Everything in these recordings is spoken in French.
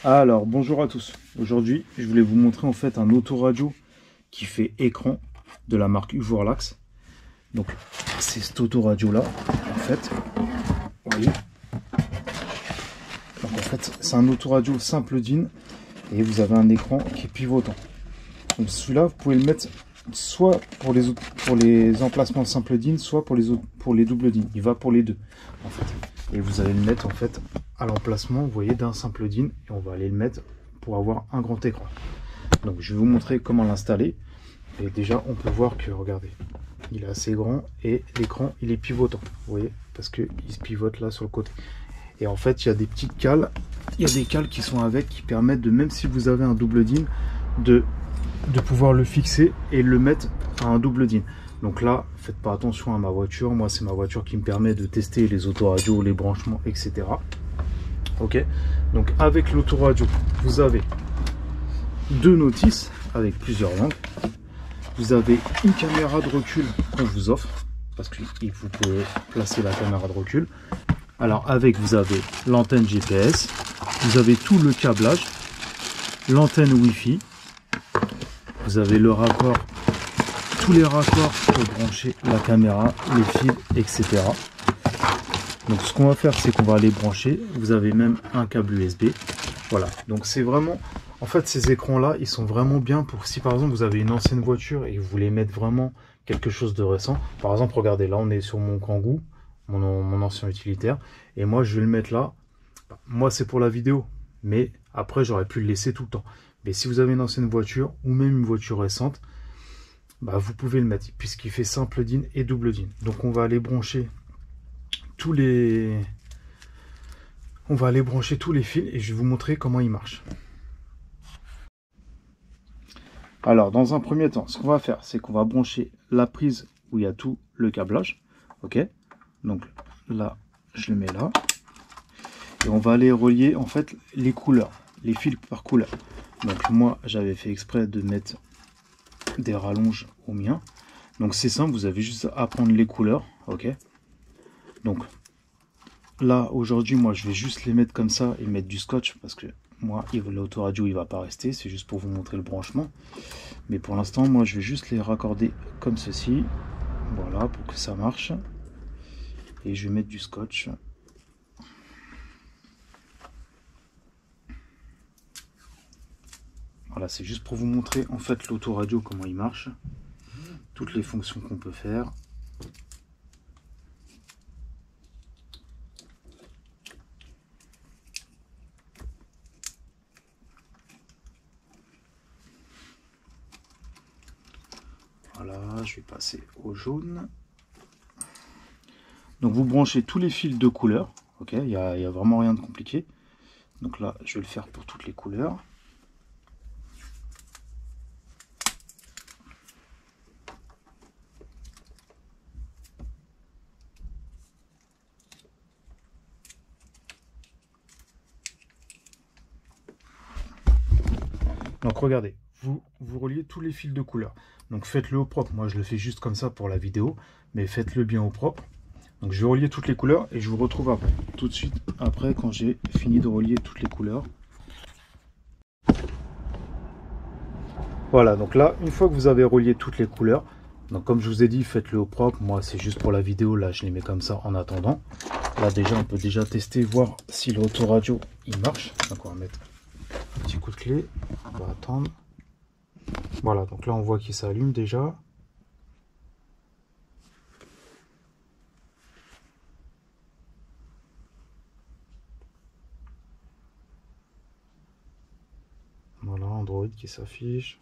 Alors, bonjour à tous. Aujourd'hui, je voulais vous montrer en fait un autoradio qui fait écran de la marque Uvorlax. Donc, c'est cet autoradio là, en fait. Vous voyez. Donc, en fait, c'est un autoradio simple DIN et vous avez un écran qui est pivotant. Donc, celui-là, vous pouvez le mettre soit pour les emplacements simple DIN, soit pour les double DIN. Il va pour les deux, en fait. Et vous allez le mettre en fait à l'emplacement, vous voyez, d'un simple DIN, et on va aller le mettre pour avoir un grand écran. Donc je vais vous montrer comment l'installer. Et déjà on peut voir que, regardez, il est assez grand et l'écran il est pivotant, vous voyez, parce que il se pivote là sur le côté. Et en fait il y a des petites cales, il y a des cales qui sont avec, qui permettent de, même si vous avez un double DIN, de pouvoir le fixer et le mettre à un double DIN. Donc là, faites pas attention à ma voiture. Moi, c'est ma voiture qui me permet de tester les autoradios, les branchements, etc. Ok. Donc avec l'autoradio, vous avez deux notices avec plusieurs langues. Vous avez une caméra de recul qu'on vous offre parce que vous pouvez placer la caméra de recul. Alors avec, vous avez l'antenne GPS, vous avez tout le câblage, l'antenne Wi-Fi, vous avez le raccord, tous les raccords pour brancher la caméra, les fils, etc. Donc ce qu'on va faire, c'est qu'on va aller brancher. Vous avez même un câble USB. Voilà, donc c'est vraiment... En fait, ces écrans-là, ils sont vraiment bien pour si par exemple vous avez une ancienne voiture et vous voulez mettre vraiment quelque chose de récent. Par exemple, regardez, là on est sur mon Kangoo, mon ancien utilitaire. Et moi, je vais le mettre là. Moi, c'est pour la vidéo. Mais après, j'aurais pu le laisser tout le temps. Mais si vous avez une ancienne voiture ou même une voiture récente, bah, vous pouvez le mettre puisqu'il fait simple DIN et double DIN. Donc on va aller brancher tous les fils et je vais vous montrer comment ils marchent. Alors dans un premier temps, ce qu'on va faire, c'est qu'on va brancher la prise où il y a tout le câblage. Ok, donc là je le mets là et on va aller relier en fait les couleurs, les fils par couleur. Donc moi j'avais fait exprès de mettre des rallonges au mien. Donc c'est simple, vous avez juste à prendre les couleurs. Ok, donc là aujourd'hui moi je vais juste les mettre comme ça et mettre du scotch parce que moi l'autoradio il va pas rester, c'est juste pour vous montrer le branchement. Mais pour l'instant moi je vais juste les raccorder comme ceci, voilà, pour que ça marche. Et je vais mettre du scotch. Voilà, c'est juste pour vous montrer en fait l'autoradio comment il marche, toutes les fonctions qu'on peut faire. Voilà, je vais passer au jaune. Donc vous branchez tous les fils de couleur, ok, il n'y a vraiment rien de compliqué. Donc là, je vais le faire pour toutes les couleurs. Donc regardez, vous reliez tous les fils de couleur. Donc faites-le au propre. Moi je le fais juste comme ça pour la vidéo, mais faites-le bien au propre. Donc je vais relier toutes les couleurs et je vous retrouve après, tout de suite après quand j'ai fini de relier toutes les couleurs. Voilà, donc là, une fois que vous avez relié toutes les couleurs, donc comme je vous ai dit, faites-le au propre. Moi c'est juste pour la vidéo, là je les mets comme ça en attendant. Là déjà on peut déjà tester, voir si l'autoradio il marche. Donc on va mettre un petit coup de clé, on va attendre. Voilà, donc là on voit qu'il s'allume déjà. Voilà, Android qui s'affiche.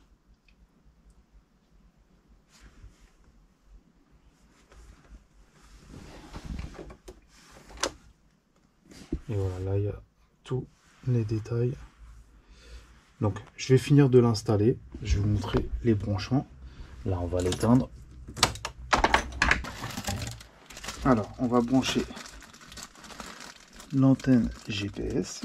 Et voilà, là il y a tous les détails. Donc je vais finir de l'installer. Je vais vous montrer les branchements. Là on va l'éteindre. Alors on va brancher l'antenne GPS.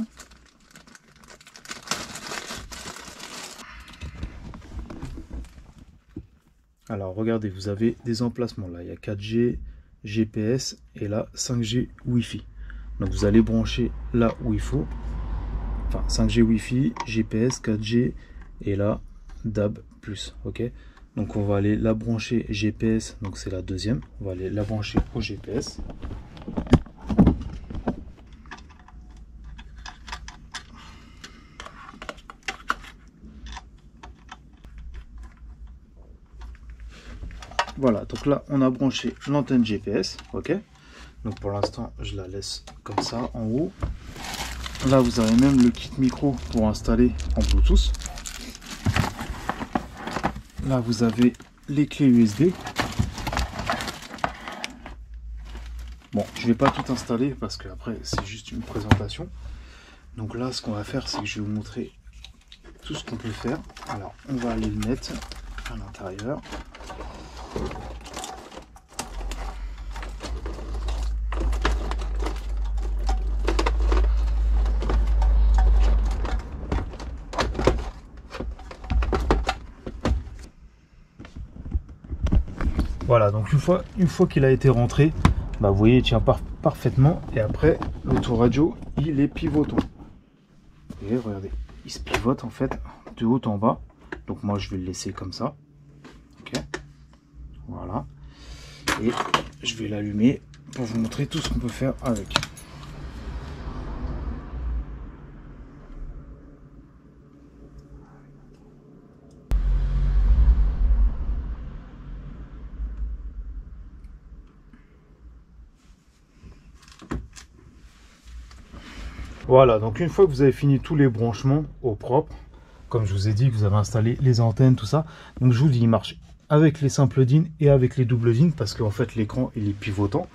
Alors regardez, vous avez des emplacements là, il y a 4G, GPS et là 5G Wi-Fi. Donc vous allez brancher là où il faut. enfin 5G Wi-Fi, GPS, 4G et là DAB+. Ok, donc on va aller la brancher GPS, donc c'est la deuxième. On va aller la brancher au GPS. Voilà, donc là on a branché l'antenne GPS, ok. Donc pour l'instant je la laisse comme ça en haut. Là vous avez même le kit micro pour installer en Bluetooth. Là vous avez les clés USB. Bon, je vais pas tout installer parce que après c'est juste une présentation. Donc là ce qu'on va faire, c'est que je vais vous montrer tout ce qu'on peut faire. Alors on va aller le mettre à l'intérieur. Voilà, donc une fois qu'il a été rentré, bah vous voyez, il tient parfaitement. Et après, l'autoradio, il est pivotant. Et regardez, il se pivote en fait de haut en bas. Donc moi, je vais le laisser comme ça. Ok, voilà. Et je vais l'allumer pour vous montrer tout ce qu'on peut faire avec. Voilà, donc une fois que vous avez fini tous les branchements au propre, comme je vous ai dit que vous avez installé les antennes, tout ça, donc je vous dis, il marche avec les simples DIN et avec les doubles DIN parce qu'en fait l'écran il est pivotant.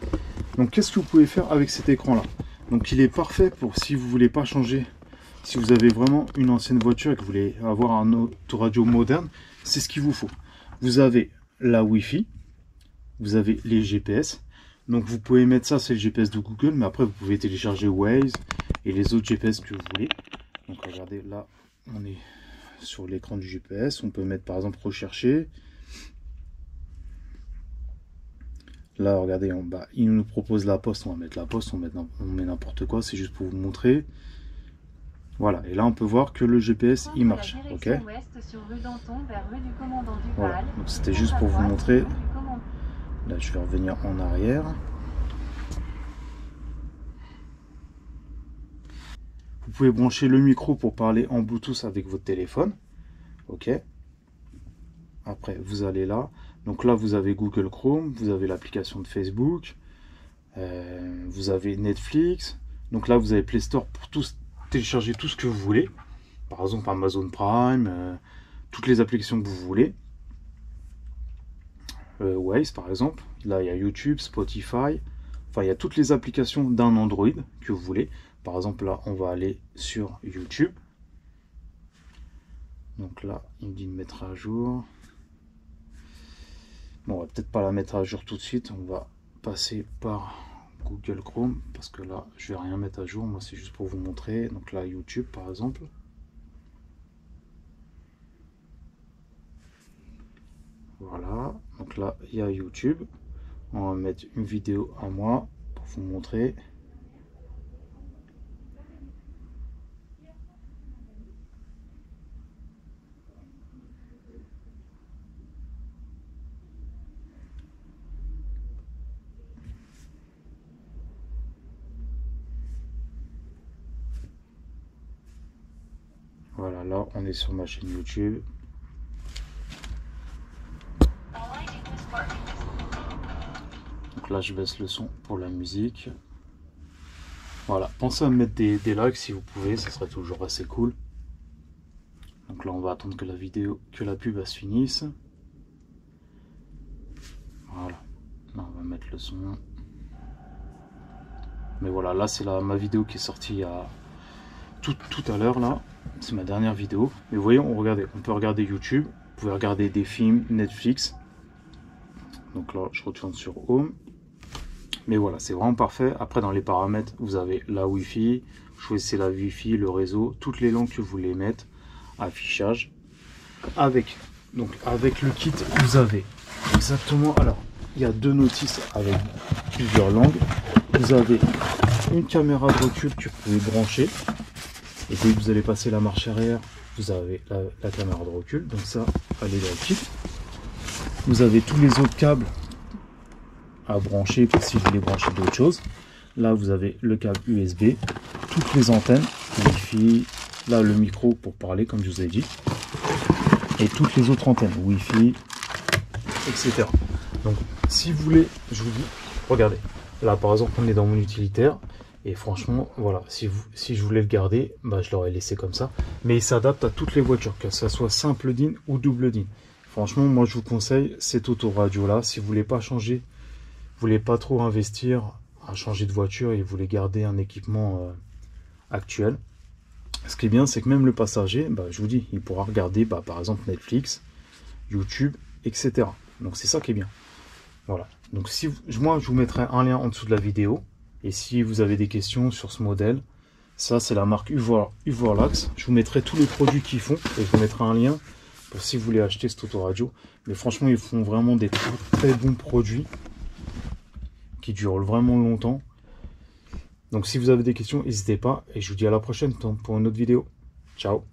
Donc qu'est-ce que vous pouvez faire avec cet écran là? Donc il est parfait pour si vous voulez pas changer, si vous avez vraiment une ancienne voiture et que vous voulez avoir un autoradio moderne, c'est ce qu'il vous faut. Vous avez la Wi-Fi, vous avez les GPS. Donc vous pouvez mettre ça, c'est le GPS de Google, mais après vous pouvez télécharger Waze et les autres GPS que vous voulez. Donc regardez, là on est sur l'écran du GPS, on peut mettre par exemple rechercher. Là regardez en bas, il nous propose la poste, on va mettre la poste, on met n'importe quoi, c'est juste pour vous montrer. Voilà, et là on peut voir que le GPS il marche, ok. Voilà, donc c'était juste pour vous montrer. Là je vais revenir en arrière. Vous pouvez brancher le micro pour parler en Bluetooth avec votre téléphone. Ok. Après vous allez là. Donc là vous avez Google Chrome, vous avez l'application de Facebook, vous avez Netflix. Donc là vous avez Play Store pour télécharger tout ce que vous voulez. Par exemple Amazon Prime, toutes les applications que vous voulez. Waze par exemple, là il y a YouTube, Spotify, enfin il y a toutes les applications d'un Android que vous voulez. Par exemple là on va aller sur YouTube, donc là il me dit de mettre à jour. Bon, on va peut-être pas la mettre à jour tout de suite, on va passer par Google Chrome parce que là je vais rien mettre à jour, moi c'est juste pour vous montrer. Donc là YouTube par exemple. Voilà, donc là il y a YouTube. On va mettre une vidéo à moi pour vous montrer. Voilà, là on est sur ma chaîne YouTube. Donc là je baisse le son pour la musique. Voilà, pensez à me mettre des likes si vous pouvez, ça serait toujours assez cool. Donc là on va attendre que la pub se finisse. Voilà, là on va mettre le son. Mais voilà, là c'est ma vidéo qui est sortie il y a tout à l'heure là. C'est ma dernière vidéo. Mais vous voyez, on peut regarder YouTube, vous pouvez regarder des films, Netflix. Donc là je retourne sur Home. Mais voilà, c'est vraiment parfait. Après dans les paramètres, vous avez la Wi-Fi, choisissez la Wi-Fi, le réseau, toutes les langues que vous voulez mettre, affichage. Avec le kit, vous avez exactement, alors il y a deux notices avec plusieurs langues. Vous avez une caméra de recul que vous pouvez brancher. Et dès que vous allez passer la marche arrière, vous avez la caméra de recul. Donc ça, elle est gratuite. Vous avez tous les autres câbles à brancher pour si vous voulez brancher d'autres choses. Là, vous avez le câble USB, toutes les antennes, Wi-Fi, là le micro pour parler, comme je vous ai dit, et toutes les autres antennes, Wi-Fi, etc. Donc, si vous voulez, je vous dis, regardez, là par exemple, on est dans mon utilitaire, et franchement, voilà, si je voulais le garder, bah, je l'aurais laissé comme ça, mais il s'adapte à toutes les voitures, que ce soit simple DIN ou double DIN. Franchement, moi je vous conseille cet autoradio là, si vous voulez pas changer, vous voulez pas trop investir à changer de voiture et vous voulez garder un équipement actuel. Ce qui est bien, c'est que même le passager, bah, je vous dis, il pourra regarder par exemple Netflix, YouTube, etc. Donc c'est ça qui est bien. Voilà. Donc si moi je vous mettrai un lien en dessous de la vidéo. Et si vous avez des questions sur ce modèle, ça c'est la marque Uvorlax. Je vous mettrai tous les produits qu'ils font et je vous mettrai un lien pour si vous voulez acheter cet autoradio. Mais franchement, ils font vraiment des très bons produits qui durent vraiment longtemps. Donc si vous avez des questions, n'hésitez pas et je vous dis à la prochaine pour une autre vidéo. Ciao.